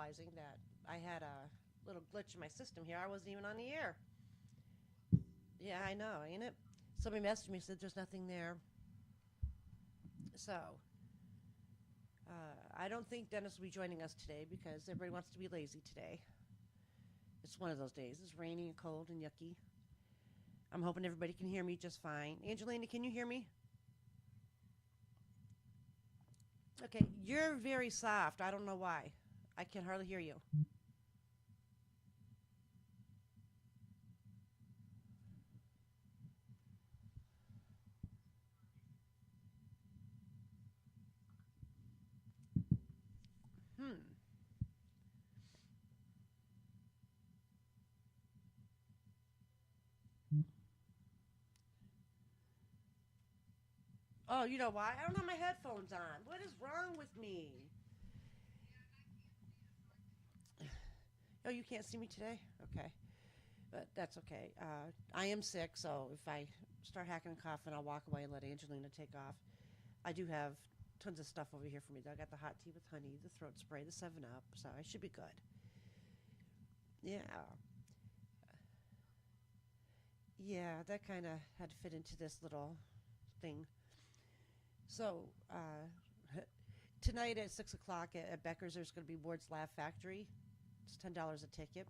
realizing that I had a little glitch in my system here. I wasn't even on the air. Yeah, I know, ain't it? Somebody messaged me said there's nothing there. So, I don't think Dennis will be joining us today because everybody wants to be lazy today. It's one of those days. It's rainy and cold and yucky. I'm hoping everybody can hear me just fine. Angelina, can you hear me? Okay, you're very soft. I don't know why. I can hardly hear you. Hmm. Oh, you know why? I don't have my headphones on. What is wrong with me? Oh, you can't see me today? Okay. But that's okay. I am sick, so if I start hacking and coughing, I'll walk away and let Angelina take off. I do have tons of stuff over here for me. I got the hot tea with honey, the throat spray, the 7 Up, so I should be good. Yeah. Yeah, that kind of had to fit into this little thing. So, tonight at 6 o'clock at Becker's, there's going to be Ward's Laugh Factory. It's $10 a ticket.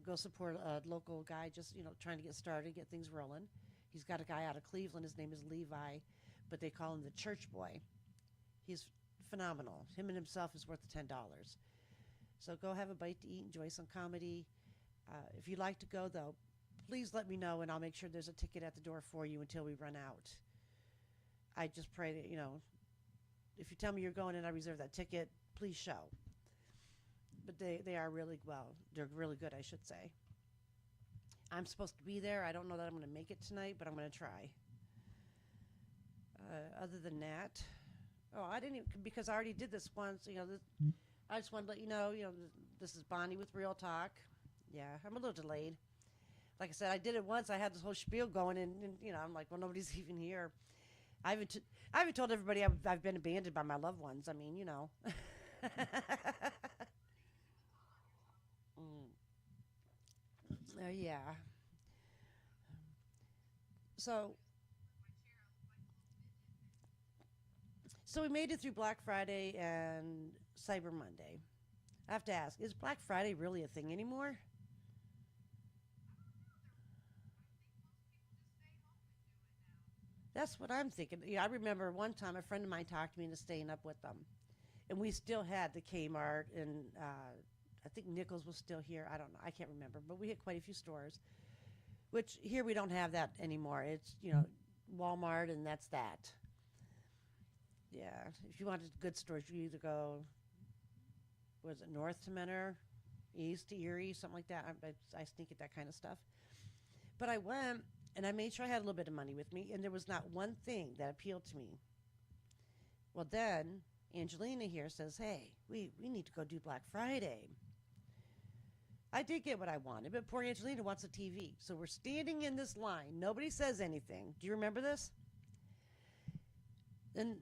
Go support a local guy just, trying to get started, get things rolling. He's got a guy out of Cleveland. His name is Levi, but they call him the Church Boy. He's phenomenal. Him and himself is worth the $10. So go have a bite to eat, enjoy some comedy. If you'd like to go, though, please let me know, and I'll make sure there's a ticket at the door for you until we run out. I just pray that, if you tell me you're going and I reserve that ticket, please show. But they are really, well, they're really good, I should say. I'm supposed to be there. I don't know that I'm going to make it tonight, but I'm going to try. Other than that, oh, I didn't even, because I already did this once. I just wanted to let you know, this is Bonnie with Real Talk. Yeah, I'm a little delayed. Like I said, I did it once. I had this whole spiel going, and I'm like, well, nobody's even here. I haven't told everybody I've been abandoned by my loved ones. I mean, mm, yeah. So, so we made it through Black Friday and Cyber Monday. I have to ask, is Black Friday really a thing anymore? That's what I'm thinking. I remember one time a friend of mine talked me into staying up with them, and we still had the Kmart, and I think Nichols was still here. I don't know. I can't remember, but we had quite a few stores. Which here we don't have that anymore. It's Walmart, and that's that. Yeah, if you wanted good stores, you either go, was it north to Menor, east to Erie, something like that. I sneak at that kind of stuff. But I went and I made sure I had a little bit of money with me, and there was not one thing that appealed to me. Well, then Angelina here says, "Hey, we need to go do Black Friday." I did get what I wanted, but poor Angelina wants a TV. So we're standing in this line. Nobody says anything. Do you remember this? And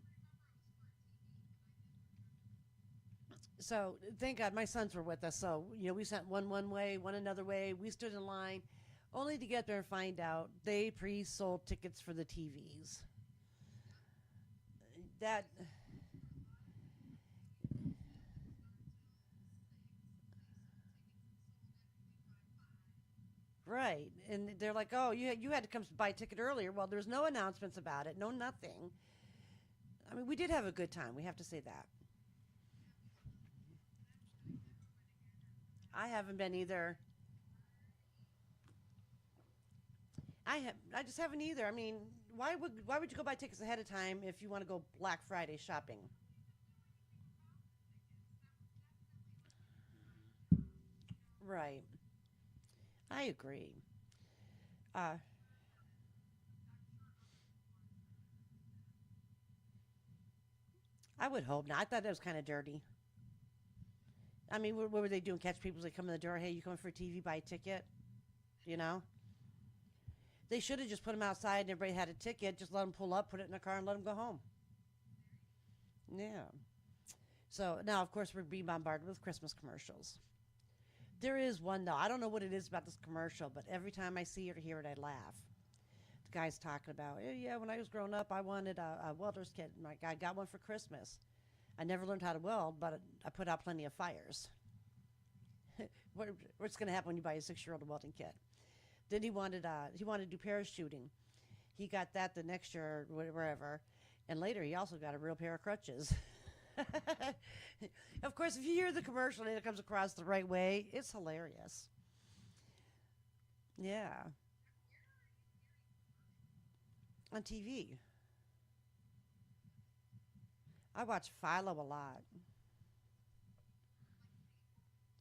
so thank God my sons were with us. So, we sent one way, one another way. We stood in line only to get there and find out they pre sold tickets for the TVs. That, right. And they're like, oh, you had to come buy a ticket earlier. Well, there's no announcements about it, no nothing. I mean, we did have a good time. We have to say that. I haven't been either. I just haven't either. I mean, why would you go buy tickets ahead of time if you want to go Black Friday shopping? Right. I agree. Uh, I would hope not. I thought that was kind of dirty. I mean, what were they doing? Catch people as they come in the door. Hey, you coming for a TV? Buy a ticket. You know, they should have just put them outside and everybody had a ticket. Just let them pull up, put it in a car, and let them go home. Yeah. So now, of course, we're being bombarded with Christmas commercials. There is one though. I don't know what it is about this commercial, but every time I see it or hear it, I laugh. The guy's talking about, yeah, when I was growing up, I wanted a welder's kit. And I got one for Christmas. I never learned how to weld, but I put out plenty of fires. What's going to happen when you buy a 6-year-old a welding kit? Then he wanted to do parachuting. He got that the next year, wherever, and later he also got a real pair of crutches. Of course, if you hear the commercial and it comes across the right way, it's hilarious. Yeah, on TV. I watch Philo a lot.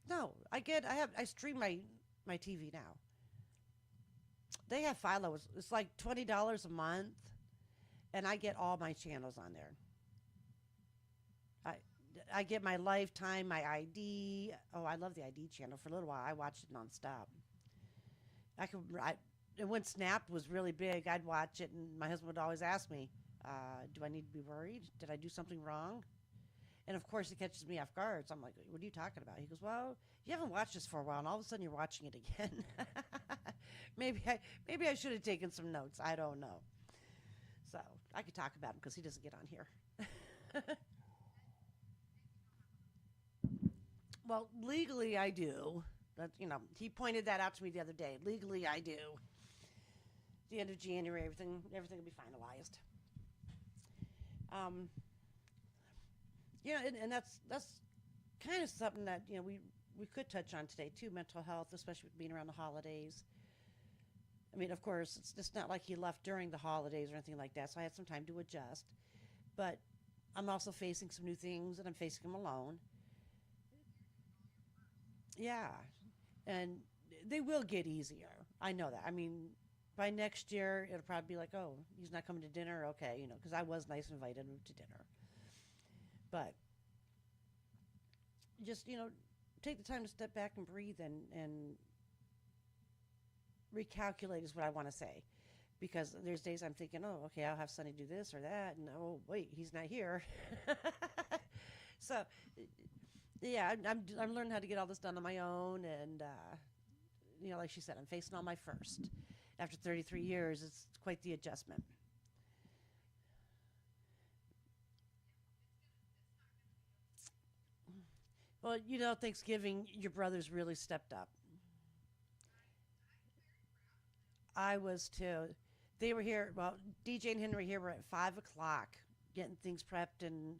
No, I stream my TV now. They have Philo. It's like $20 a month, and I get all my channels on there. I I get my Lifetime, my ID. Oh, I love the ID channel. For a little while, I watched it nonstop. I could. And when Snap was really big, I'd watch it, and my husband would always ask me, "Do I need to be worried? Did I do something wrong?" And of course, it catches me off guard. So I'm like, "What are you talking about?" He goes, "Well, you haven't watched this for a while, and all of a sudden you're watching it again." Maybe I should have taken some notes. I don't know. So I could talk about him because he doesn't get on here. Well, legally I do. He pointed that out to me the other day. Legally I do. The end of January, everything will be finalized. Um, and that's kind of something that we could touch on today too. Mental health, especially with being around the holidays. I mean, of course, it's just not like he left during the holidays or anything like that, so I had some time to adjust. But I'm also facing some new things, and I'm facing them alone. Yeah, and they will get easier. I know that. I mean, by next year, it'll probably be like, oh, he's not coming to dinner. Okay, because I was nice and invited him to dinner. But just, take the time to step back and breathe and recalculate is what I want to say. Because there's days I'm thinking, oh, okay, I'll have Sonny do this or that. And oh, wait, he's not here. So, yeah, I'm learning how to get all this done on my own. And, like she said, I'm facing all my first. After 33 years, it's quite the adjustment. Well, Thanksgiving, your brothers really stepped up. I was too. They were here. Well, DJ and Henry here were at 5 o'clock, getting things prepped, and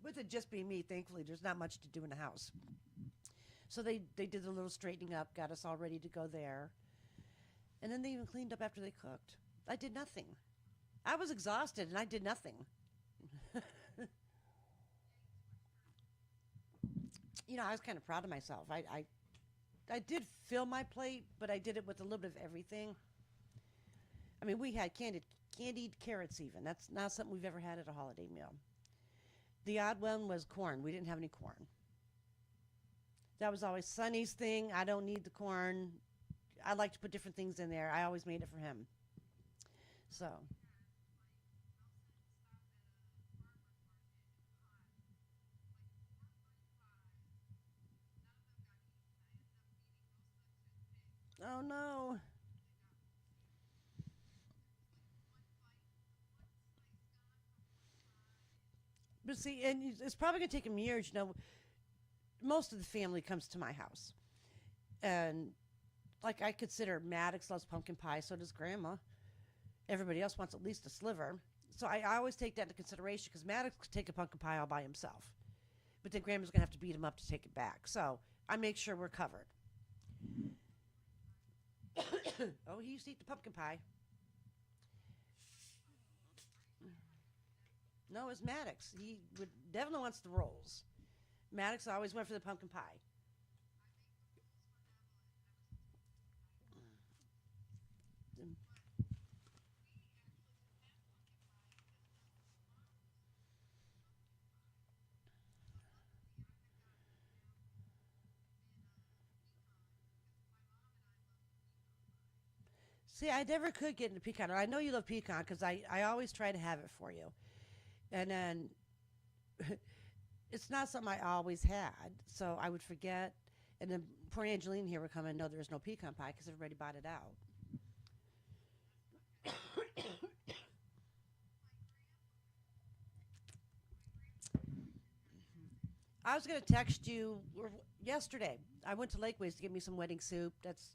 with it just being me, thankfully, there's not much to do in the house. So they did a little straightening up, got us all ready to go there, and then they even cleaned up after they cooked. I did nothing. I was exhausted, and I did nothing. I was kind of proud of myself. I did fill my plate, but I did it with a little bit of everything. I mean, we had candied carrots even. That's not something we've ever had at a holiday meal. The odd one was corn. We didn't have any corn. That was always Sonny's thing. I don't need the corn. I like to put different things in there. I always made it for him. So, oh no. But see, and it's probably going to take him years. Most of the family comes to my house. And like I consider Maddox loves pumpkin pie, so does Grandma. Everybody else wants at least a sliver. So I always take that into consideration because Maddox could take a pumpkin pie all by himself. But then Grandma's going to have to beat him up to take it back. So I make sure we're covered. Oh, he used to eat the pumpkin pie. No, it's Maddox. He would definitely wants the rolls. Maddox always went for the pumpkin pie. See, I never could get into pecan. I know you love pecan because I always try to have it for you. And then it's not something I always had, so I would forget. And then poor Angeline here would come and know there was no pecan pie because everybody bought it out. I was going to text you yesterday. I went to Lakeways to get me some wedding soup. That's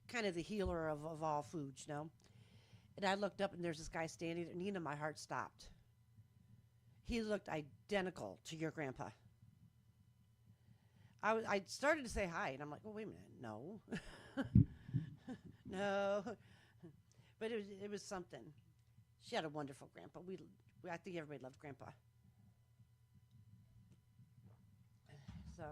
kind of the healer of all foods, you know. And I looked up and there's this guy standing there. Nina, my heart stopped. He looked identical to your grandpa. I started to say hi, and I'm like, well, wait a minute, no, no, but it was something. She had a wonderful grandpa. I think everybody loved grandpa. So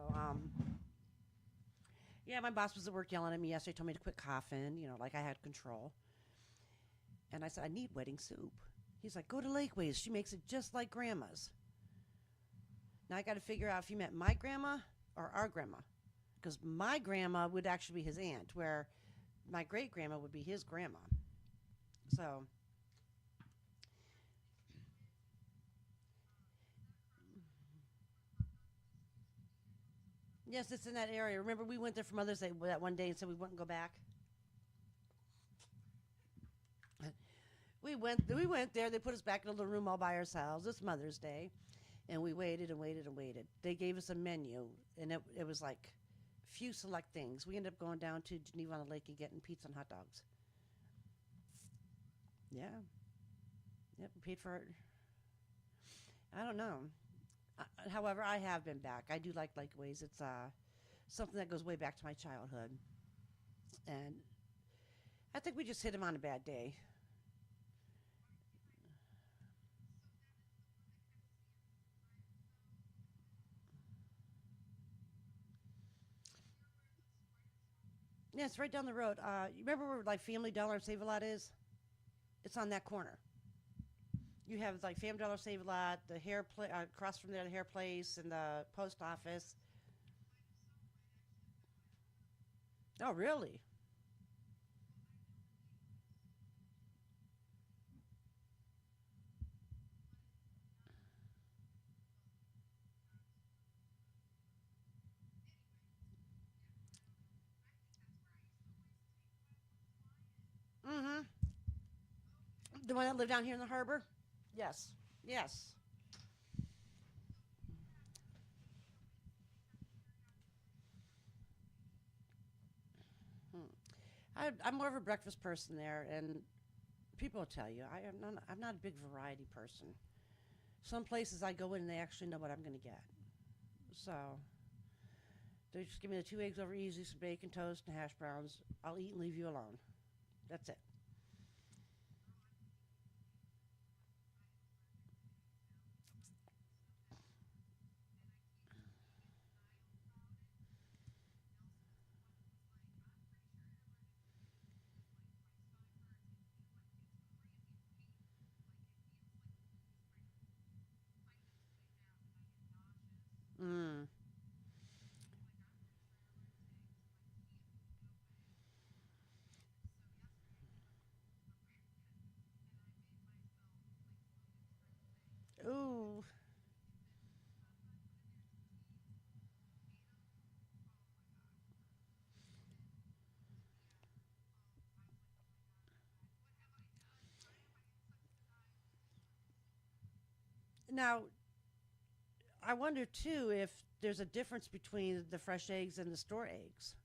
yeah, my boss was at work yelling at me yesterday. Told me to quit coughing, like I had control. And I said, I need wedding soup. He's like, go to Lakeways. She makes it just like grandma's. Now I got to figure out if he meant my grandma or our grandma, because my grandma would actually be his aunt, where my great grandma would be his grandma. So yes, it's in that area. Remember, we went there for Mother's Day that one day and said we wouldn't go back. We went there. They put us back in a little room all by ourselves. It's Mother's Day, and we waited and waited and waited. They gave us a menu, and it was like few select things. We ended up going down to Geneva on the Lake and getting pizza and hot dogs. Yeah, yep, we paid for it. I don't know. However, I have been back. I do like Lakeways. It's something that goes way back to my childhood, and I think we just hit him on a bad day. Yeah, it's right down the road. You remember where like Family Dollar and Save a Lot is? It's on that corner. You have like Family Dollar Save a Lot, the across from there, the hair place, and the post office. Oh, really? Mm-hmm. The one that lived down here in the harbor? Yes. Yes. Hmm. I'm more of a breakfast person there, and people will tell you I'm not a big variety person. Some places I go in and they actually know what I'm going to get. So they just give me the two eggs over easy, some bacon toast, and hash browns. I'll eat and leave you alone. That's it. Mm. Ooh. Now, I wonder too if there's a difference between the fresh eggs and the store eggs.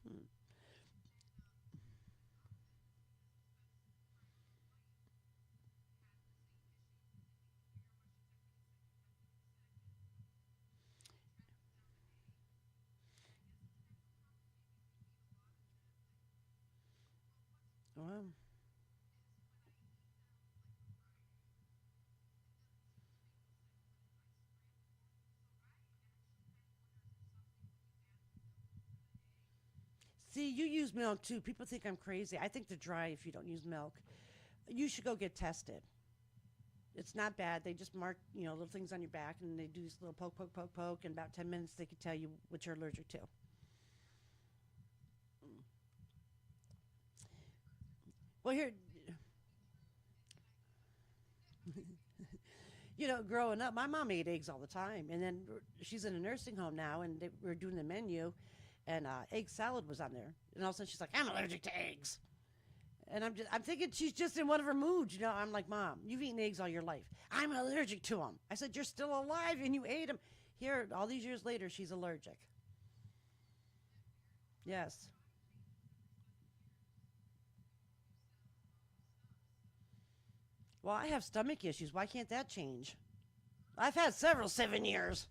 Hmm. Well, see, you use milk too. People think I'm crazy. I think they're dry if you don't use milk. You should go get tested. It's not bad. They just mark, little things on your back, and they do this little poke, poke, poke, poke. In about 10 minutes, they can tell you what you're allergic to. Well, here, growing up, my mom ate eggs all the time, and then she's in a nursing home now, and we were doing the menu, and egg salad was on there, and all of a sudden she's like, "I'm allergic to eggs," and I'm thinking she's just in one of her moods, I'm like, "Mom, you've eaten eggs all your life. I'm allergic to them." I said, "You're still alive, and you ate them." Here, all these years later, she's allergic. Yes. Well, I have stomach issues. Why can't that change? I've had several 7 years.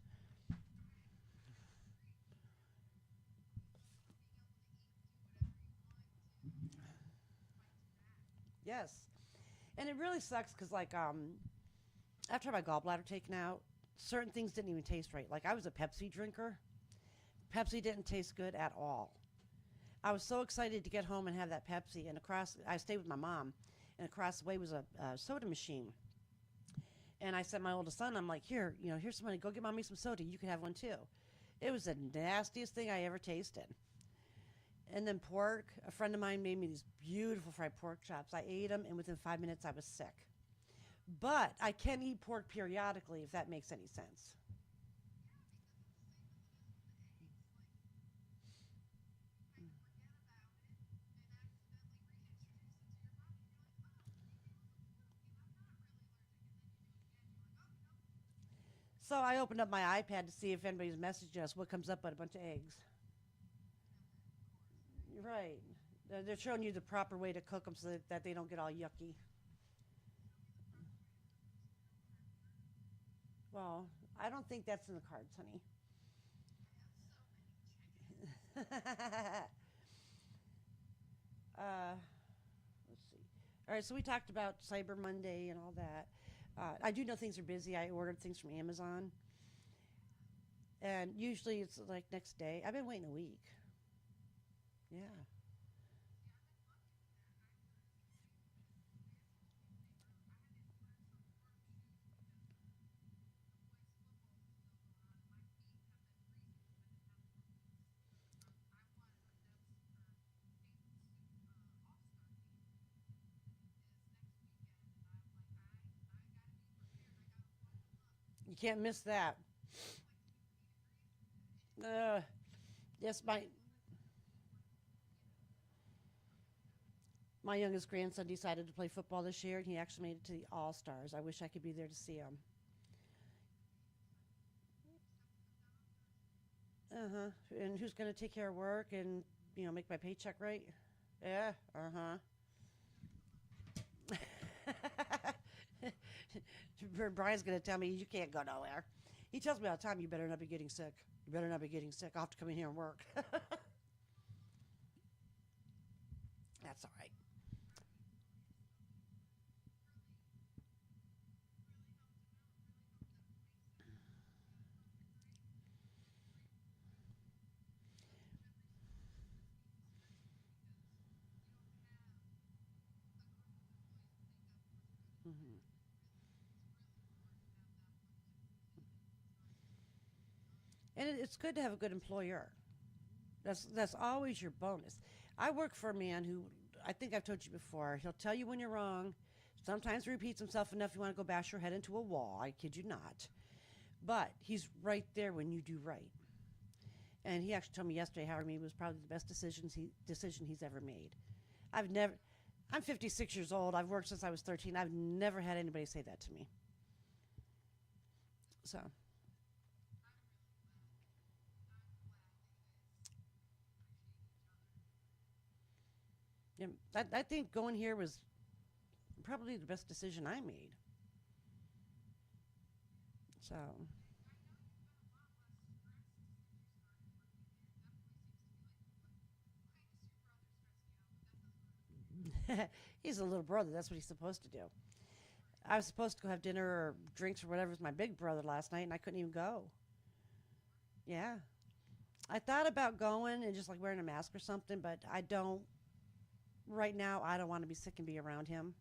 Yes. And it really sucks because, like, after my gallbladder taken out, certain things didn't even taste right. Like, I was a Pepsi drinker. Pepsi didn't taste good at all. I was so excited to get home and have that Pepsi. And I stayed with my mom, and across the way was a soda machine. And I said, my oldest son, I'm like, here's some money. Go get mommy some soda. You can have one too. It was the nastiest thing I ever tasted. And then pork. A friend of mine made me these beautiful fried pork chops. I ate them, and within 5 minutes, I was sick. But I can eat pork periodically, if that makes any sense. So I opened up my iPad to see if anybody's messaging us. What comes up but a bunch of eggs. Right. They're showing you the proper way to cook them so that they don't get all yucky. Well, I don't think that's in the cards, honey. uh, let's see. All right, so we talked about Cyber Monday and all that. I do know things are busy. I ordered things from Amazon, and usually it's like next day. I've been waiting a week. Yeah. You can't miss that. Uh, yes, my youngest grandson decided to play football this year, and he actually made it to the All Stars. I wish I could be there to see him. Uh huh. And who's going to take care of work and make my paycheck right? Yeah. Uh huh. Brian's going to tell me you can't go nowhere. He tells me all the time, "You better not be getting sick. You better not be getting sick. I'll have to come in here and work." That's all right. Mm-hmm. And it's good to have a good employer. That's always your bonus. I work for a man who, I think I've told you before. He'll tell you when you're wrong. Sometimes he repeats himself enough you want to go bash your head into a wall. I kid you not. But he's right there when you do right. And he actually told me yesterday how he was probably the best decision he's ever made. I've never. I'm 56 years old. I've worked since I was 13. I've never had anybody say that to me. So, yeah, I think going here was probably the best decision I made. So, he's a little brother. That's what he's supposed to do. I was supposed to go have dinner or drinks or whatever with my big brother last night, and I couldn't even go. Yeah. I thought about going and just like wearing a mask or something, but I don't. Right now, I don't want to be sick and be around him.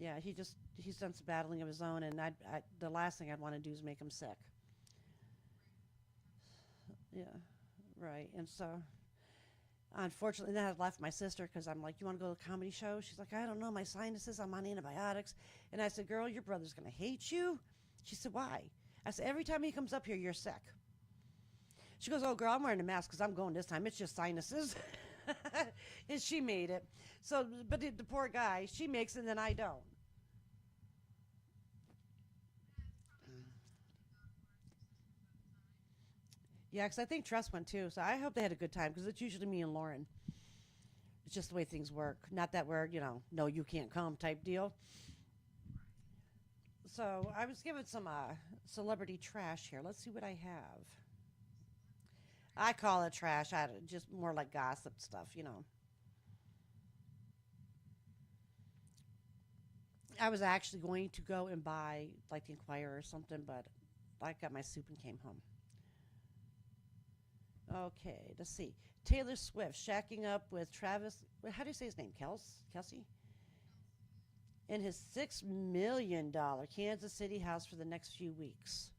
Yeah, he's done some battling of his own, and the last thing I'd want to do is make him sick. Yeah, right. And so Unfortunately, then I left my sister because I'm like, you want to go to a comedy show? She's like, I don't know, my sinuses, I'm on antibiotics. And I said, girl, your brother's going to hate you. She said, why? I said, every time he comes up here, you're sick. She goes, oh, girl, I'm wearing a mask because I'm going this time. It's just sinuses. And she made it. So, but the poor guy, she makes it and then I don't. Yeah, because I think Tress went too. So I hope they had a good time because it's usually me and Lauren. It's just the way things work. Not that we're, no, you can't come type deal. So I was given some celebrity trash here. Let's see what I have. I call it trash. Just more like gossip stuff. I was actually going to go and buy like the Inquirer or something, but I got my soup and came home. Okay, let's see. Taylor Swift shacking up with Travis. How do you say his name? Kelsey? In his $6 million Kansas City house for the next few weeks.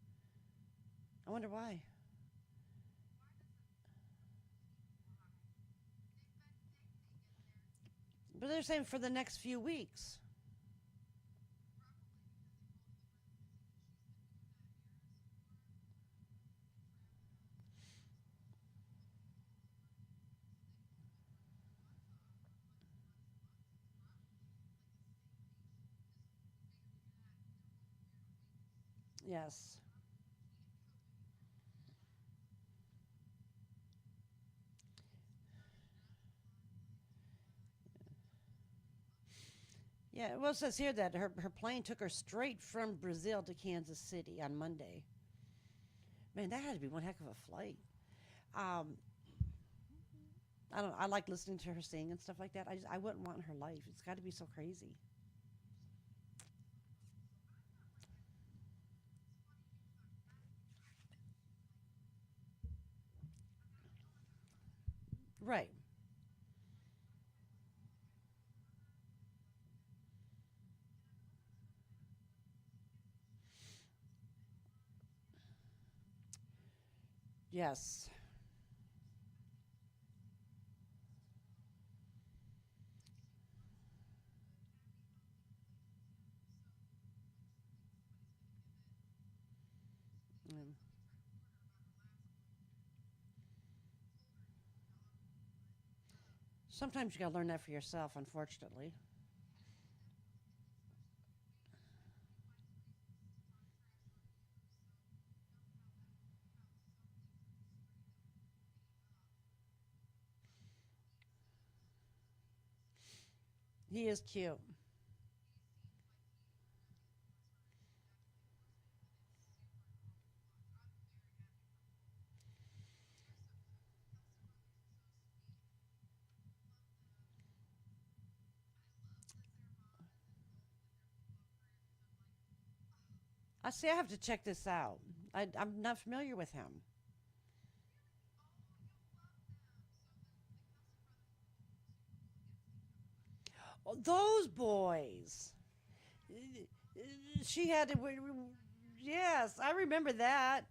I wonder why. But they're saying for the next few weeks. Yes. Yeah, well, it says here that her plane took her straight from Brazil to Kansas City on Monday. Man, that had to be one heck of a flight. Um, I don't. I like listening to her sing and stuff like that. I wouldn't want in her life. It's got to be so crazy. Right. Yes. Mm. Sometimes you got to learn that for yourself. Unfortunately. He is cute. I see. I have to check this out. I'm not familiar with him. Oh, those boys. She had to. Yes, I remember that.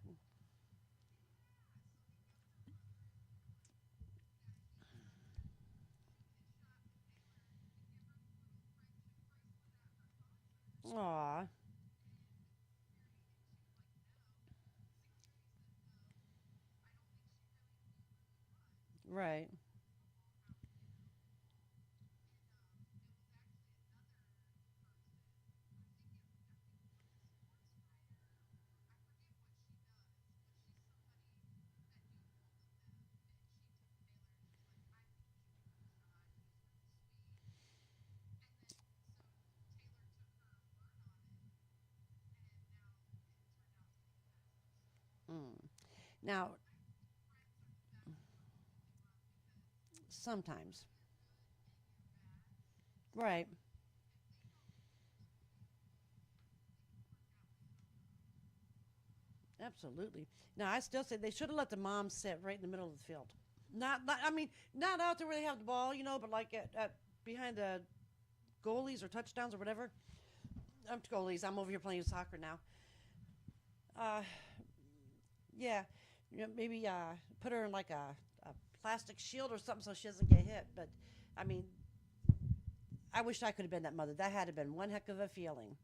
Aw, right. Mm. Now, sometimes, right? Absolutely. Now, I still say they should have let the mom sit right in the middle of the field. I mean, not out there where they have the ball, but like at behind the goalies or touchdowns or whatever. I'm goalies. I'm over here playing soccer now. Uh, yeah, maybe put her in like a plastic shield or something so she doesn't get hit. But I mean, I wish I could have been that mother. That had to have been one heck of a feeling.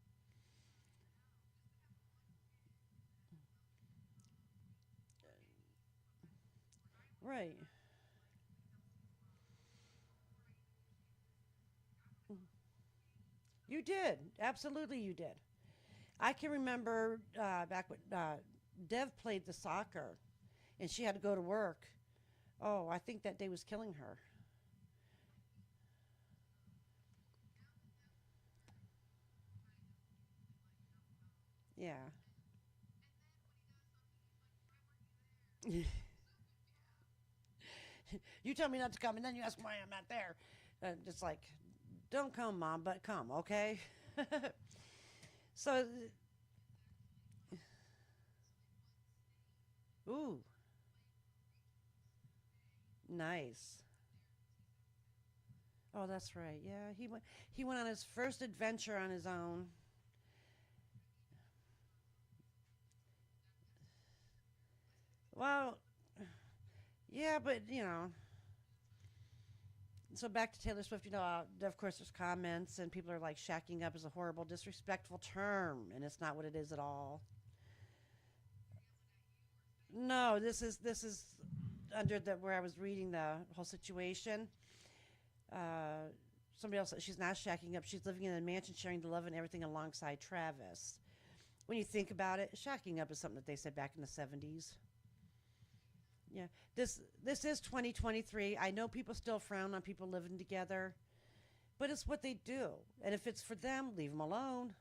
Right. You did. Absolutely, you did. I can remember back when Dev played the soccer and she had to go to work. Oh, I think that day was killing her. Yeah. You tell me not to come, and then you ask why I'm not there. It's like, don't come, mom, but come, okay? So, ooh, nice. Oh, that's right. Yeah, he went on his first adventure on his own. Well, yeah, but so back to Taylor Swift. Of course, there's comments, and people are like, "Shacking up is a horrible, disrespectful term," and it's not what it is at all. No, this is under the where I was reading the whole situation. Uh, Somebody else said she's not shacking up. She's living in a mansion, sharing the love and everything alongside Travis. When you think about it, shacking up is something that they said back in the 70s. Yeah, this is 2023. I know people still frown on people living together, but it's what they do. And if it's for them, leave them alone.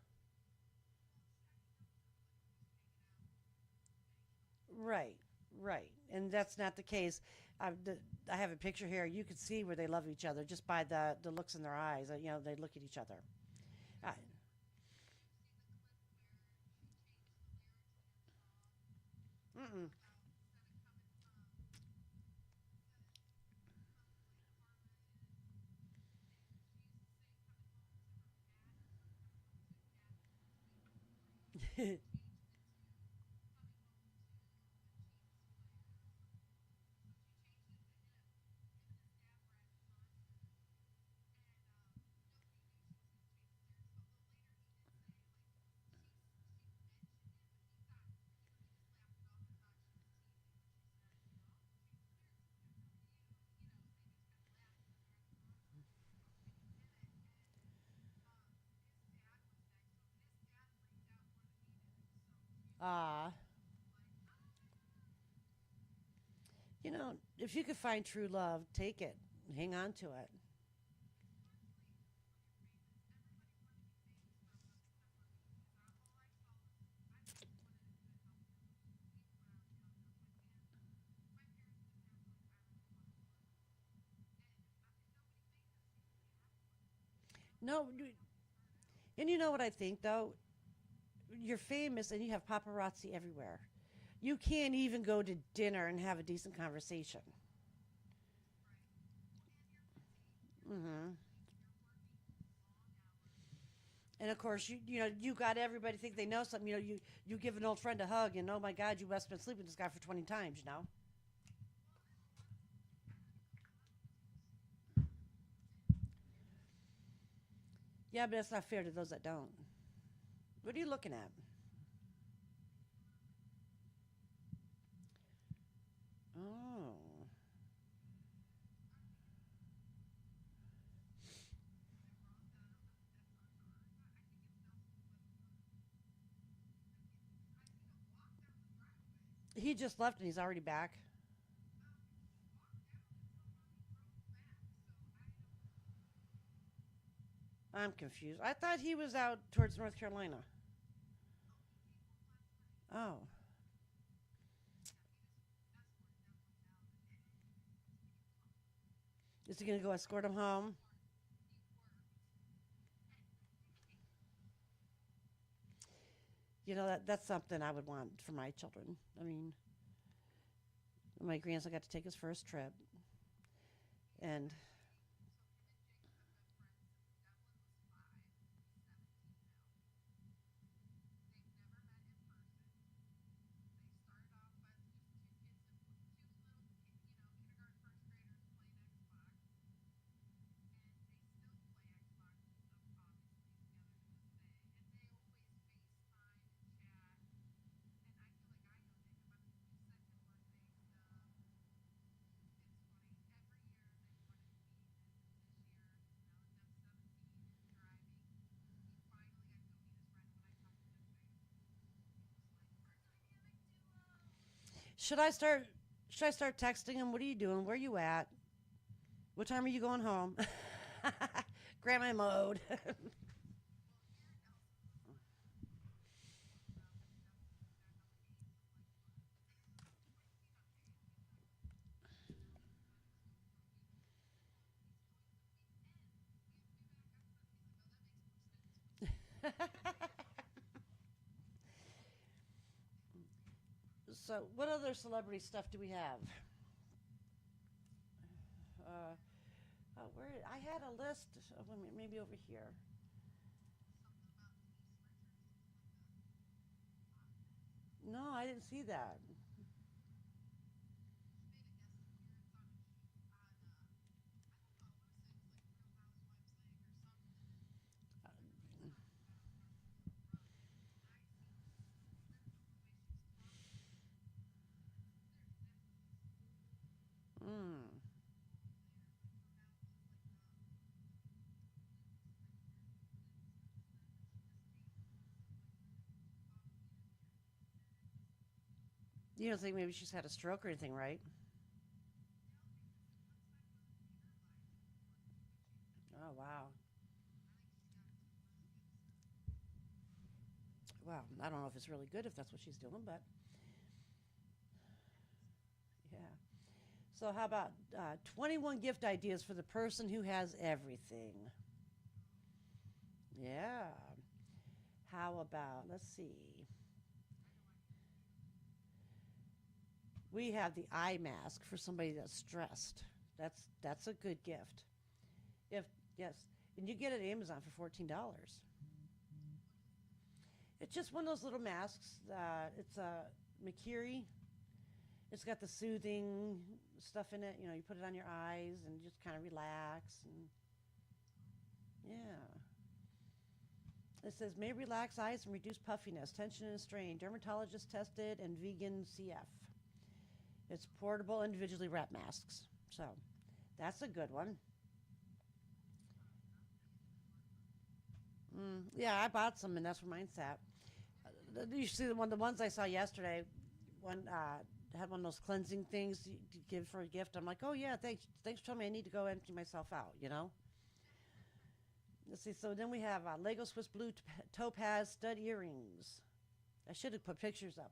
Right, right. And that's not the case. I have a picture here. You can see where they love each other just by the looks in their eyes. They look at each other. Uh, mm-mm. Ah, if you could find true love, take it. Hang on to it. No, and you know what I think though? You're famous and you have paparazzi everywhere. You can't even go to dinner and have a decent conversation. Hmm. And of course, you got everybody think they know something. You give an old friend a hug, and oh my God, you must have been sleeping with this guy for 20 times. Yeah, but that's not fair to those that don't. What are you looking at? Oh, he just left and he's already back. I'm confused. I thought he was out towards North Carolina. Oh, is he going to go escort him home? That's something I would want for my children. I mean, my grandson got to take his first trip, and Should I start? Should I start texting him? What are you doing? Where you at? What time are you going home? Grandma mode. So, what other celebrity stuff do we have? Uh, where I had a list. Wait a minute, maybe over here. No, I didn't see that. Mm. You don't think maybe she's had a stroke or anything, right? Oh wow. Wow. I don't know if it's really good if that's what she's doing, but yeah. So how about 21 gift ideas for the person who has everything? Yeah. How about let's see. We have the eye mask for somebody that's stressed. That's a good gift. If yes, and you get it at Amazon for $14. It's just one of those little masks. It's a McCurry. It's got the soothing stuff in it. You know, you put it on your eyes and just kind of relax. And yeah, it says may relax eyes and reduce puffiness, tension, and strain. Dermatologist tested and vegan CF. It's portable, individually wrapped masks. So that's a good one. Yeah, I bought some, and that's where mine's at. You see the ones I saw yesterday. One had one of those cleansing things to give for a gift. I'm like, oh yeah, thanks for telling me I need to go empty myself out. You know. Let's see. So then we have Lego Swiss Blue Topaz stud earrings. I should have put pictures up.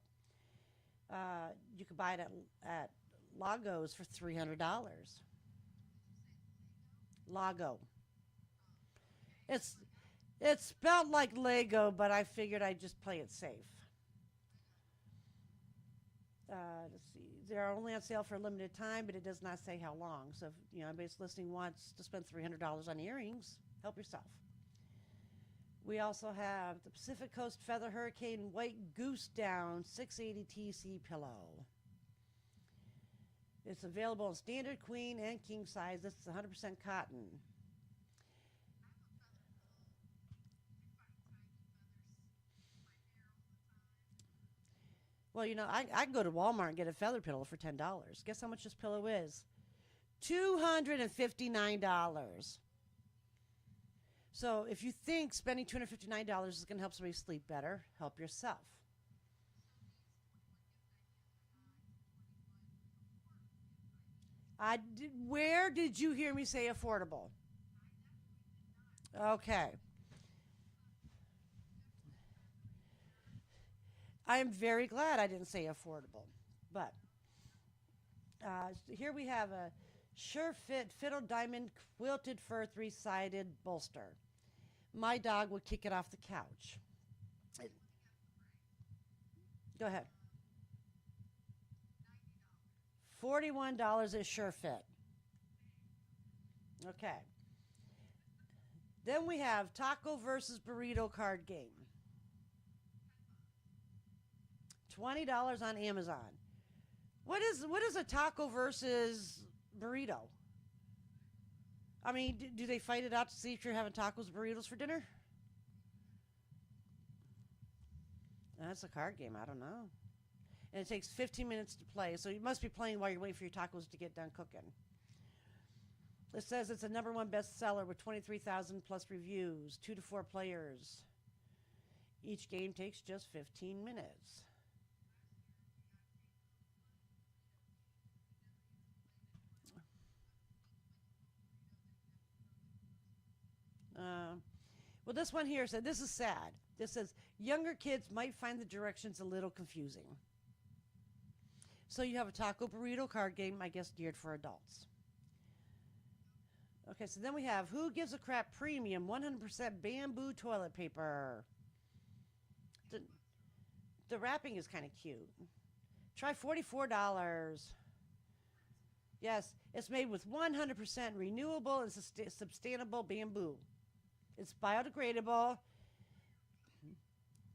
You could buy it at Lagos for $300. Lago. It's it's spelled like Lego, but I figured I'd just play it safe. Let's see. They're only on sale for a limited time, but it does not say how long. So if anybody's listening wants to spend $300 on earrings, help yourself. We also have the Pacific Coast Feather Hurricane White Goose Down 680 TC pillow. It's available in standard, queen, and king size. This is 100% cotton. Well, I can go to Walmart and get a feather pillow for $10. Guess how much this pillow is? $259. So if you think spending $259 is going to help somebody sleep better, help yourself. Where did you hear me say affordable? Okay. I am very glad I didn't say affordable. But here we have a Sure Fit Fiddle Diamond Quilted Fur three sided bolster. My dog would kick it off the couch. It- Go ahead. $41 is Sure Fit. Okay. Then we have Taco versus Burrito card game. $20 on Amazon. What is a taco versus burrito? I mean, do they fight it out to see if you're having tacos or burritos for dinner? That's a card game. I don't know. And it takes 15 minutes to play, so you must be playing while you're waiting for your tacos to get done cooking. It says it's a number one bestseller with 23,000 plus reviews, 2 to 4 players. Each game takes just 15 minutes. Well, this one here said, this is sad. This says, younger kids might find the directions a little confusing. So you have a taco burrito card game, I guess geared for adults. Okay, so then we have Who Gives a Crap Premium 100% Bamboo Toilet Paper. The wrapping is kind of cute. Try $44. Yes, it's made with 100% renewable and sustainable bamboo. It's biodegradable.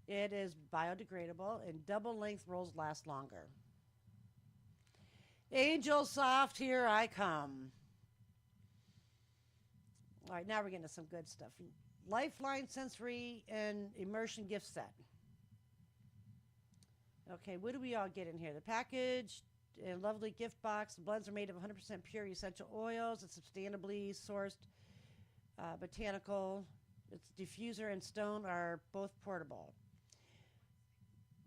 It is biodegradable, and double length rolls last longer. Angel Soft, here I come. All right, now we're getting to some good stuff. Lifeline Sensory and Immersion Gift Set. Okay, what do we all get in here? The package and lovely gift box. The blends are made of 100% pure essential oils. It's sustainably sourced botanical. Its diffuser and stone are both portable.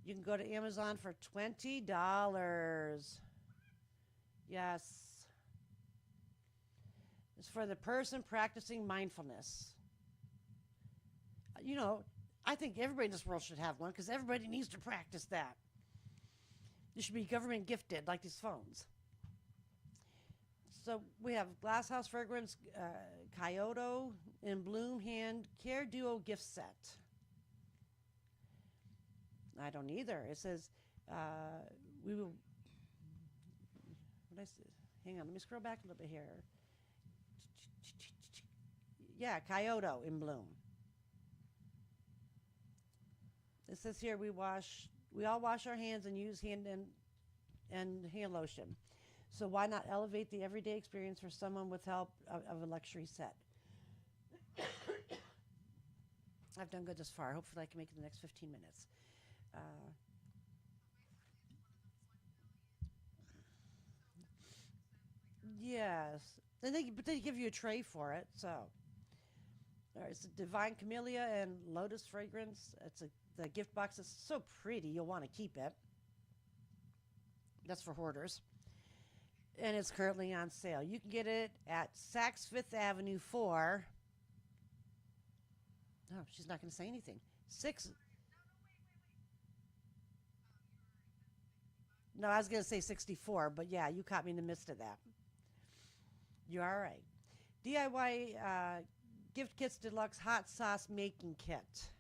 You can go to Amazon for $20. Yes. It's for the person practicing mindfulness. You know, I think everybody in this world should have one because everybody needs to practice that. You should be government gifted like these phones. So we have Glass House Fragrance, Kyoto in Bloom Hand Care Duo gift set. I don't either. It says we will. What I say? Hang on, let me scroll back a little bit here. Yeah, Kyoto in Bloom. It says here we all wash our hands and use hand hand lotion. So why not elevate the everyday experience for someone with help of a luxury set? I've done good this far. Hopefully I can make it in the next 15 minutes. Yes. But they give you a tray for it. So it's a Divine Camellia and Lotus Fragrance. The gift box is so pretty. You'll want to keep it. That's for hoarders. And it's currently on sale. You can get it at Saks Fifth Avenue 4. Oh, she's not going to say anything. No, I was going to say 64, but yeah, you caught me in the midst of that. You're all right. DIY Gift Kits Deluxe Hot Sauce Making Kit.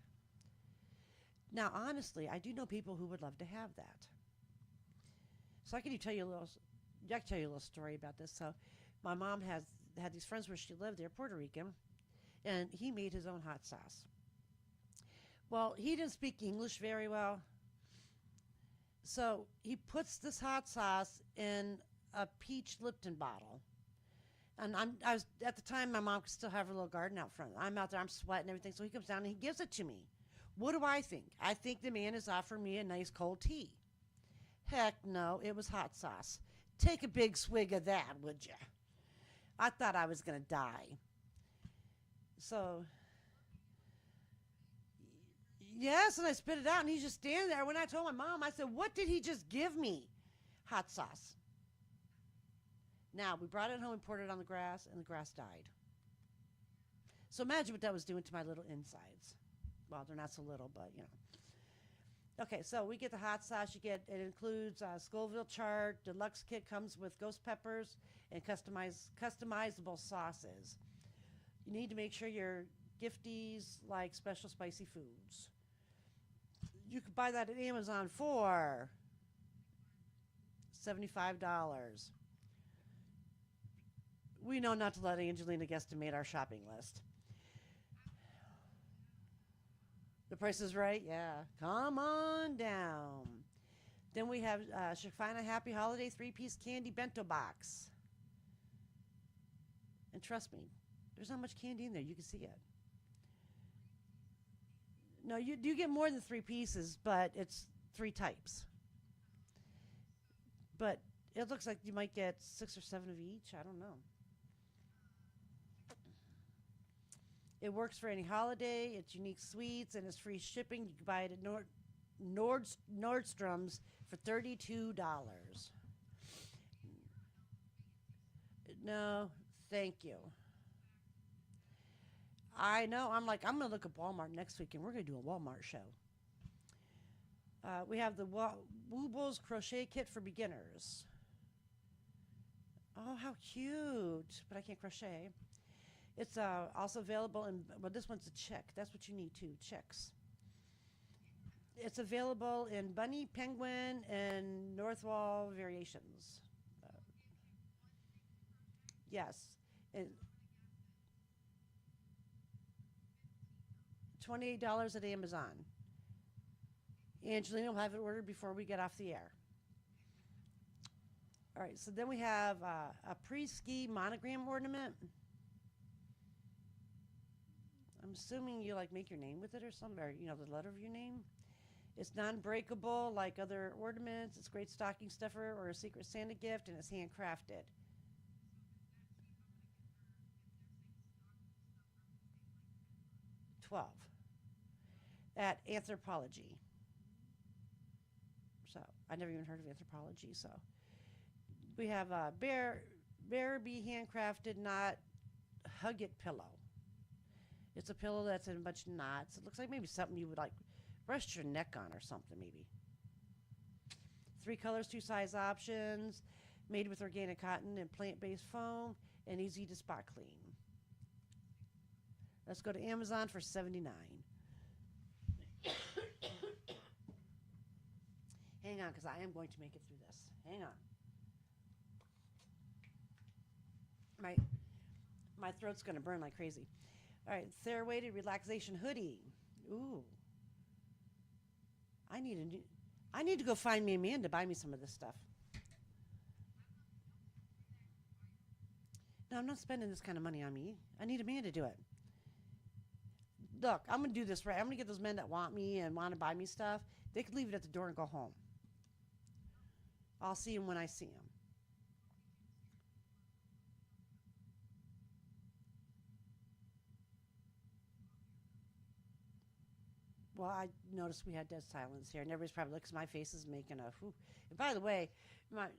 Now, honestly, I do know people who would love to have that. So I can tell you a little story about this. So my mom had these friends where she lived. They're Puerto Rican, and he made his own hot sauce. Well, he didn't speak English very well, so he puts this hot sauce in a peach Lipton bottle. And I was at the time my mom could still have her little garden out front. I'm out there, I'm sweating and everything. So he comes down and he gives it to me. What do I think? I think the man is offering me a nice cold tea. Heck no, it was hot sauce. Take a big swig of that, would you? I thought I was going to die. So, yes, and I spit it out, and he's just standing there. When I told my mom, I said, what did he just give me? Hot sauce. Now, we brought it home and poured it on the grass, and the grass died. So imagine what that was doing to my little insides. Well, they're not so little, but, you know. Okay, so we get the hot sauce. It includes Scoville chart. Deluxe kit comes with ghost peppers and customizable sauces. You need to make sure your gifties like special spicy foods. You can buy that at Amazon for $75. We know not to let Angelina guesstimate our shopping list. The price is right? Yeah. Come on down. Then we have Shafina Happy Holiday 3-piece candy bento box. And trust me, there's not much candy in there. You can see it. No, you do get more than 3 pieces, but it's 3 types. But it looks like you might get 6 or 7 of each. I don't know. It works for any holiday. It's unique sweets and it's free shipping. You can buy it at Nordstrom's for $32. No, thank you. I know. I'm like, I'm going to look at Walmart next week and we're going to do a Walmart show. We have the Woobles crochet kit for beginners. Oh, how cute. But I can't crochet. It's also available in, well, this one's a check. That's what you need too, checks. It's available in bunny, penguin, and Northwall variations. Uh, yes. It, $28 at Amazon. Angelina will have it ordered before we get off the air. All right, so then we have a pre-ski monogram ornament. I'm assuming you like make your name with it or something, or you know, the letter of your name. It's non-breakable like other ornaments. It's great stocking stuffer or a Secret Santa gift, and it's handcrafted. 12 at Anthropology. So I never even heard of Anthropology. So we have a Bear Bee handcrafted knot hug it pillow. It's a pillow that's in a bunch of knots. It looks like maybe something you would like rest your neck on or something maybe. 3 colors, 2 size options, made with organic cotton and plant-based foam, and easy to spot clean. Let's go to Amazon for $79. Hang on, because I am going to make it through this. Hang on. My throat's going to burn like crazy. All right, Thera-weighted relaxation hoodie. Ooh. I need to go find me a man to buy me some of this stuff. No, I'm not spending this kind of money on me. I need a man to do it. Look, I'm going to do this right. I'm going to get those men that want me and want to buy me stuff. They could leave it at the door and go home. I'll see them when I see them. Well, I noticed we had dead silence here, and everybody's probably looks. My face is making a. Whew. And by the way, my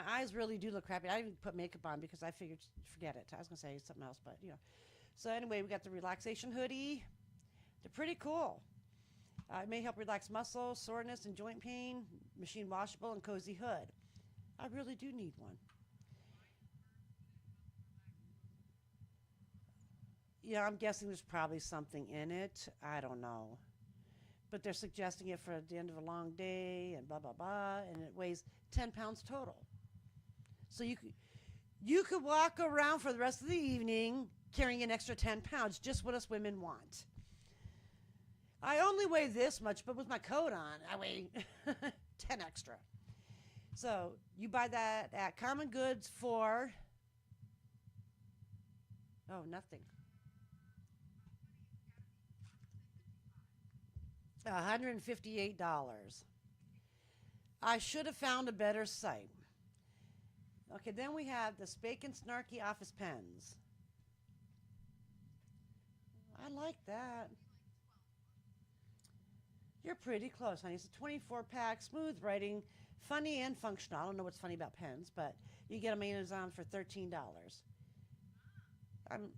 eyes really do look crappy. I didn't even put makeup on because I figured forget it. I was gonna say something else, but. So anyway, we got the relaxation hoodie. They're pretty cool. It may help relax muscle, soreness, and joint pain. Machine washable and cozy hood. I really do need one. Yeah, I'm guessing there's probably something in it. I don't know. But they're suggesting it for the end of a long day and blah, blah, blah. And it weighs 10 pounds total. So you could walk around for the rest of the evening carrying an extra 10 pounds, just what us women want. I only weigh this much, but with my coat on, I weigh 10 extra. So you buy that at Common Goods for, oh, nothing. $158. I should have found a better site. Okay, then we have the Spake and Snarky office pens. I like that. You're pretty close, honey. It's a 24 pack, smooth writing, funny and functional. I don't know what's funny about pens, but you get them on Amazon for $13. I'm,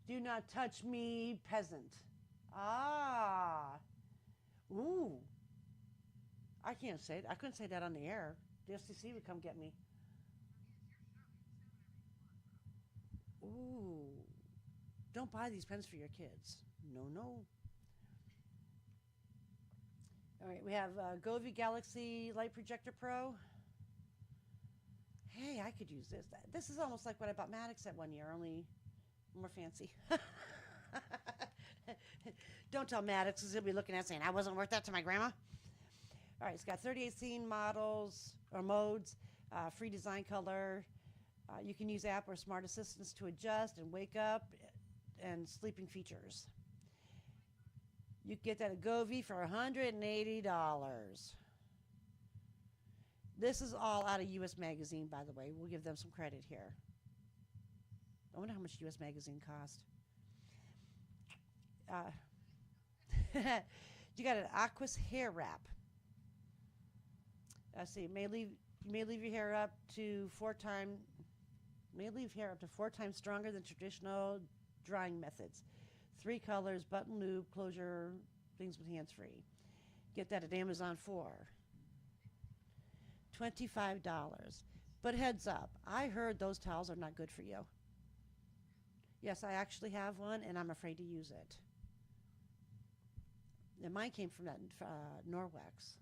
do not touch me, peasant. Ah. Ooh. I can't say it. I couldn't say that on the air. The FCC would come get me. Ooh. Don't buy these pens for your kids. No, no. All right, we have Govee Galaxy Light Projector Pro. Hey, I could use this. This is almost like what I bought Maddox at one year, only more fancy. Don't tell Maddox, because he'll be looking at it saying, I wasn't worth that to my grandma. All right, it's got 38 scene models or modes, free design color. You can use app or smart assistants to adjust and wake up and sleeping features. You can get that at Govee for $180. This is all out of U.S. Magazine, by the way. We'll give them some credit here. I wonder how much U.S. Magazine cost. You got an Aquas hair wrap. See, you may leave your hair up to 4 times. May leave hair up to 4 times stronger than traditional drying methods. 3 colors, button loop, closure, things with hands free. Get that at Amazon for $25. But heads up, I heard those towels are not good for you. Yes, I actually have one, and I'm afraid to use it. And mine came from that Norwex.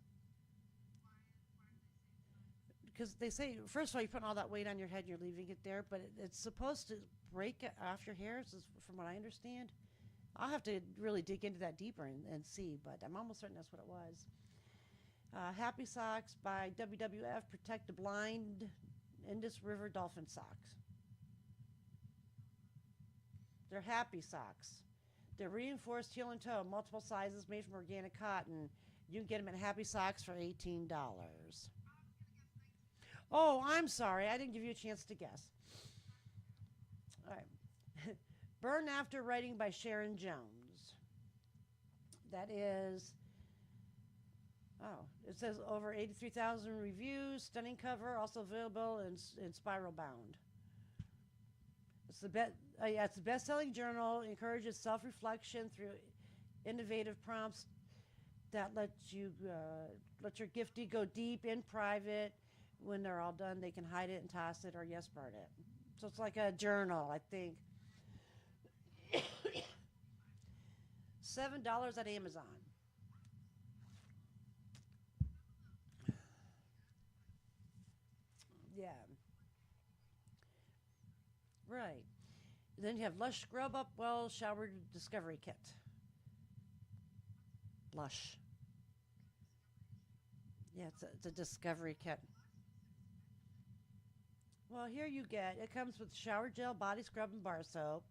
Because they say, first of all, you're putting all that weight on your head and you're leaving it there, but it's supposed to break it off your hairs, from what I understand. I'll have to really dig into that deeper and see, but I'm almost certain that's what it was. Happy Socks by WWF protect the blind Indus River dolphin socks. They're happy socks. They're reinforced heel and toe, multiple sizes, made from organic cotton. You can get them at Happy Socks for $18. Oh, I'm sorry. I didn't give you a chance to guess. All right. Burn After Writing by Sharon Jones. That is, oh, it says over 83,000 reviews, stunning cover, also available in spiral bound. It's it's the best-selling journal. Encourages self-reflection through innovative prompts that let your giftee go deep in private. When they're all done, they can hide it and toss it or yes burn it. So it's like a journal, I think. $7 at Amazon. Yeah. Right. Then you have Lush Scrub Up Well Shower Discovery Kit. Lush. Yeah, it's a discovery kit. Well, here you get, it comes with shower gel, body scrub, and bar soap.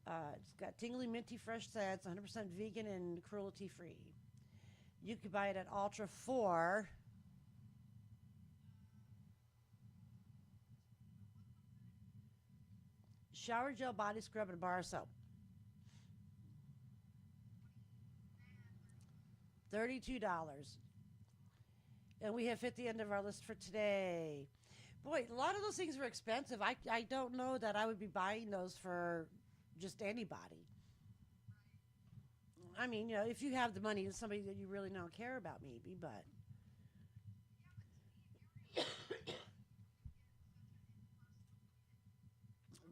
It's got tingly, minty, fresh scents, 100% vegan and cruelty free. You can buy it at Ultra for shower gel, body scrub, and bar soap. $32. And we have hit the end of our list for today. Boy, a lot of those things were expensive. I don't know that I would be buying those for just anybody. I mean, if you have the money, it's somebody that you really don't care about, maybe, but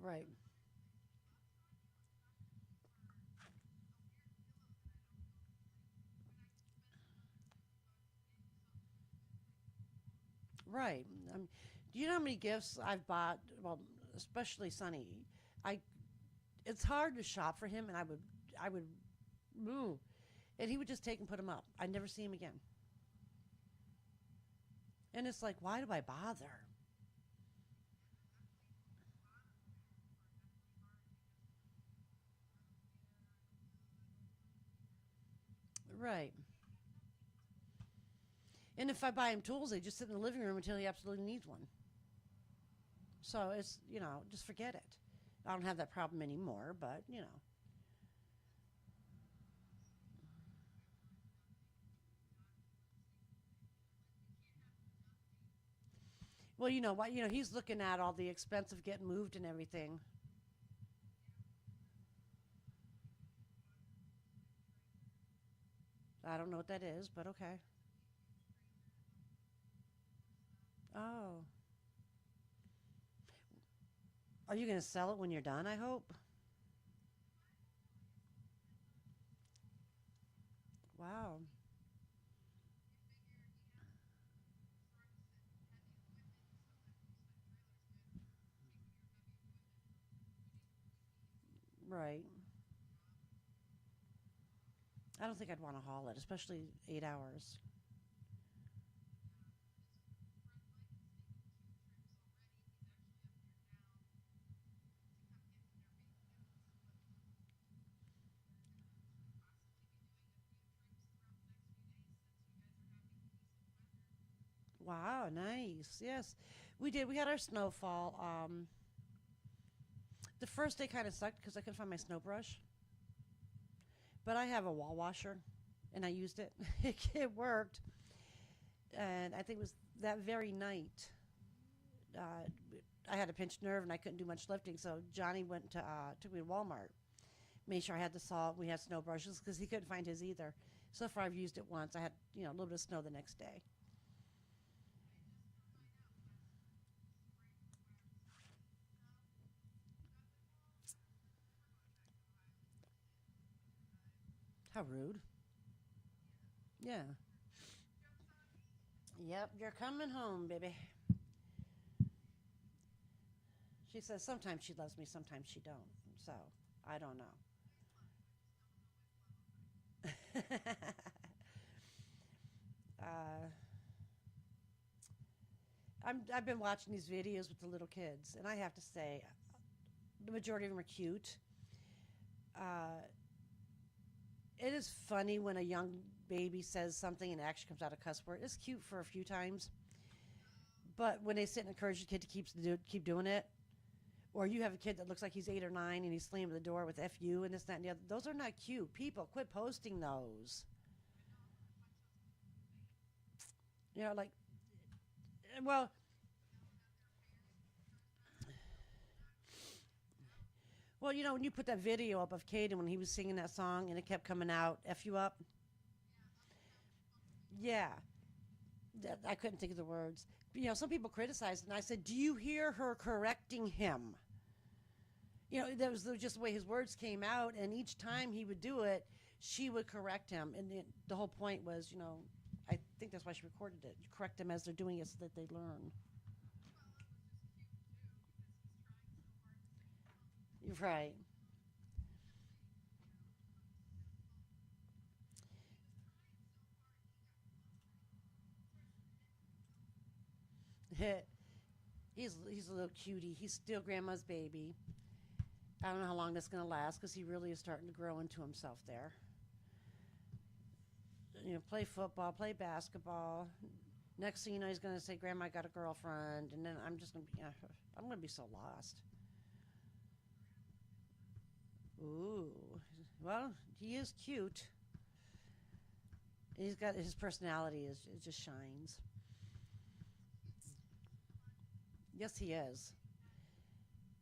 right, right. Do you know how many gifts I've bought? Well, especially Sonny. I it's hard to shop for him, and I would move, and he would just take and put them up. I'd never see him again, and it's like, why do I bother? Right. And if I buy him tools, they just sit in the living room until he absolutely needs one. So it's, just forget it. I don't have that problem anymore, but, Well, you know what? He's looking at all the expense of getting moved and everything. I don't know what that is, but okay. Oh. Are you going to sell it when you're done, I hope? Wow. Right. I don't think I'd want to haul it, especially 8 hours. Wow, nice. Yes, we did. We had our snowfall. The first day kind of sucked because I couldn't find my snow brush, but I have a wall washer, and I used it. It worked, and I think it was that very night. Uh, I had a pinched nerve and I couldn't do much lifting. So Johnny went to took me to Walmart, made sure I had the salt. We had snow brushes because he couldn't find his either. So far, I've used it once. I had a little bit of snow the next day. How rude. Yeah. Yep, you're coming home, baby. She says sometimes she loves me, sometimes she don't. So I don't know. uh, I've been watching these videos with the little kids, and I have to say, the majority of them are cute. Uh, it is funny when a young baby says something and it actually comes out a cuss word. It's cute for a few times, but when they sit and encourage the kid to keep doing it, or you have a kid that looks like he's 8 or 9 and he's slamming the door with "fu" and this, that, and the other. Those are not cute. People, quit posting those. Like, well, when you put that video up of Caden when he was singing that song and it kept coming out, "F you up." Yeah, I couldn't think of the words. Some people criticized it, and I said, "Do you hear her correcting him?" That was just the way his words came out, and each time he would do it, she would correct him, and the whole point was, I think that's why she recorded it. Correct them as they're doing it so that they learn. You're right. He's a little cutie. He's still grandma's baby. I don't know how long that's going to last because he really is starting to grow into himself there. Play football, play basketball. Next thing you know, he's going to say, "Grandma, I got a girlfriend," and then I'm just going to be, I'm going to be so lost. Ooh, well, he is cute. He's got his personality is it just shines. Yes, he is.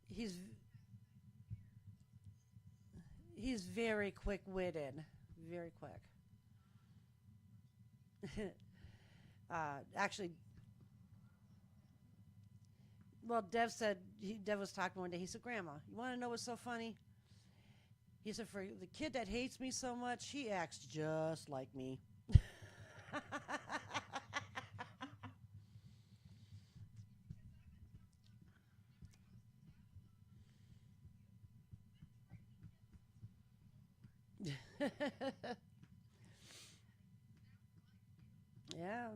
He's he's very quick witted, very quick. Actually, well, Dev was talking one day. He said, "Grandma, you want to know what's so funny?" He said, "For the kid that hates me so much, he acts just like me." Yeah,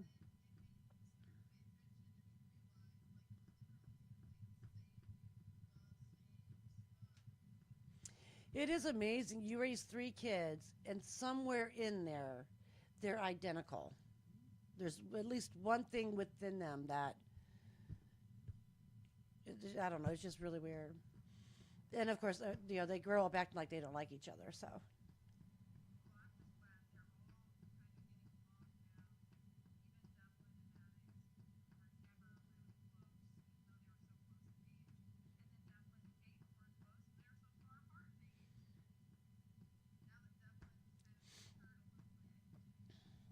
it is amazing. You raise 3 kids, and somewhere in there, they're identical. There's at least one thing within them that I don't know. It's just really weird. And of course, they grow up acting like they don't like each other. So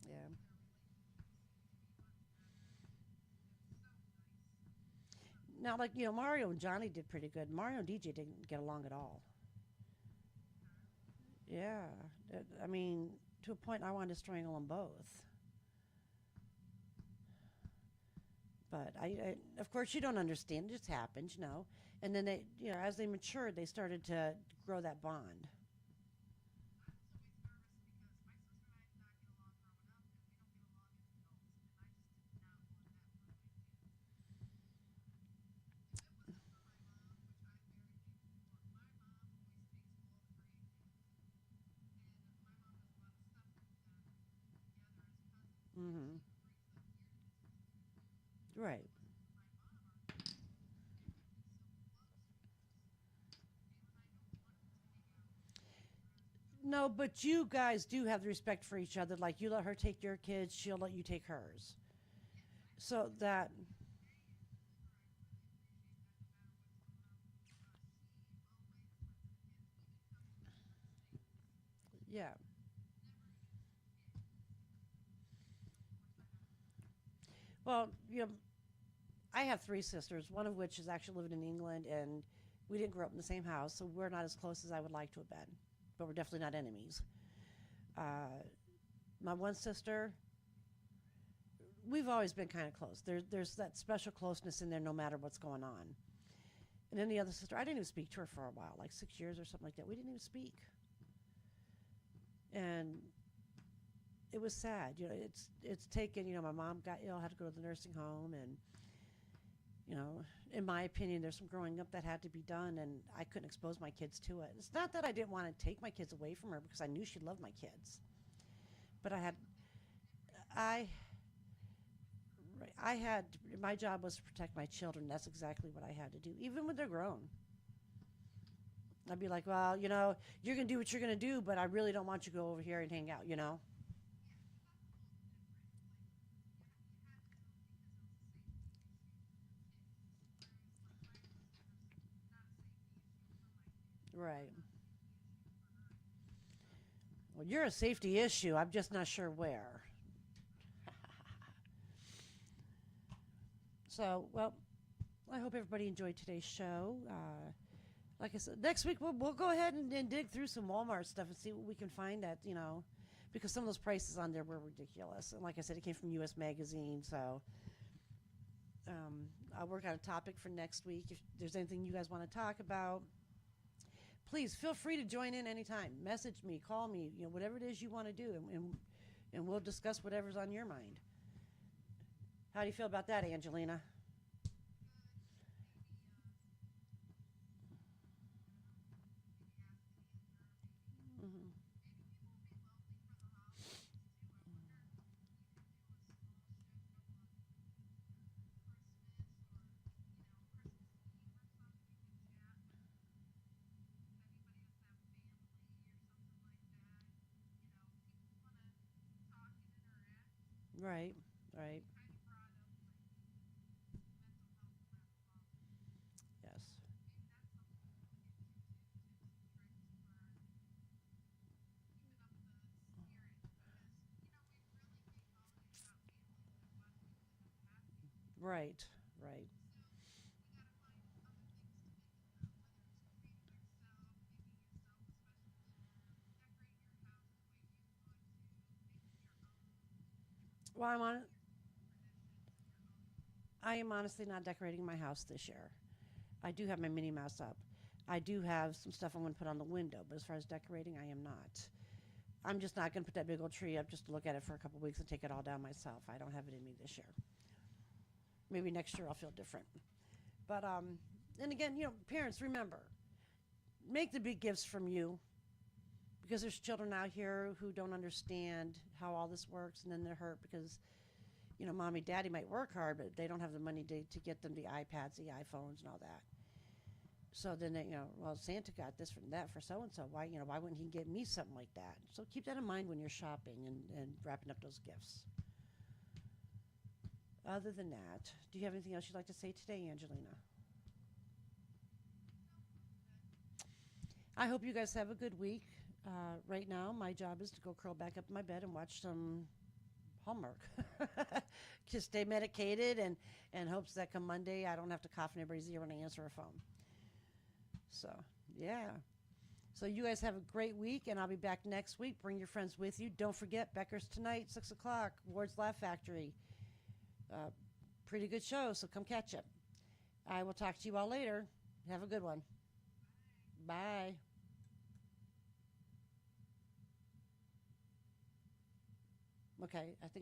yeah. Now, like Mario and Johnny did pretty good. Mario and DJ didn't get along at all. Yeah, I mean, to a point, I wanted to strangle them both. But of course, you don't understand. It just happens. And then as they matured, they started to grow that bond. Hmm. Right. No, but you guys do have the respect for each other. Like you let her take your kids, she'll let you take hers. So that, Yeah. Well, I have three sisters, one of which is actually living in England, and we didn't grow up in the same house, so we're not as close as I would like to have been. But we're definitely not enemies. Uh, my one sister, we've always been kind of close. There's that special closeness in there no matter what's going on. And then the other sister, I didn't even speak to her for a while, like 6 years or something like that. We didn't even speak. And it was sad. It's taken, my mom got ill, had to go to the nursing home, and in my opinion, there's some growing up that had to be done, and I couldn't expose my kids to it. It's not that I didn't want to take my kids away from her because I knew she loved my kids, but I, I had, my job was to protect my children. That's exactly what I had to do, even when they're grown. I'd be like, well, you're gonna do what you're gonna do, but I really don't want you to go over here and hang out. Right. Well, you're a safety issue. I'm just not sure where. So, well, I hope everybody enjoyed today's show. Like I said, next week we'll go ahead and dig through some Walmart stuff and see what we can find because some of those prices on there were ridiculous. And like I said, it came from U.S. Magazine, so I'll work out a topic for next week. If there's anything you guys want to talk about, please feel free to join in anytime. Message me, call me, whatever it is you want to do, and we'll discuss whatever's on your mind. How do you feel about that, Angelina? Hmm. Right, right. Yes. Right, right. Well, I am honestly not decorating my house this year. I do have my Minnie Mouse up. I do have some stuff I'm going to put on the window, but as far as decorating, I am not. I'm just not going to put that big old tree up just to look at it for a couple weeks and take it all down myself. I don't have it in me this year. Maybe next year I'll feel different. But and again, parents, remember, make the big gifts from you because there's children out here who don't understand how all this works, and then they're hurt because mommy, daddy might work hard, but they don't have the money to get them the iPads, the iPhones, and all that. So then they, well, Santa got this from that for so and so. Why wouldn't he get me something like that? So keep that in mind when you're shopping and wrapping up those gifts. Other than that, do you have anything else you'd like to say today, Angelina? I hope you guys have a good week. Right now, my job is to go curl back up in my bed and watch some Hallmark. Just stay medicated and hopes that come Monday I don't have to cough in everybody's ear when I answer a phone. So, yeah. So you guys have a great week, and I'll be back next week. Bring your friends with you. Don't forget, Becker's tonight, 6 o'clock, Ward's Laugh Factory. Uh, Pretty good show, so come catch it. I will talk to you all later. Have a good one. Bye. Okay, I think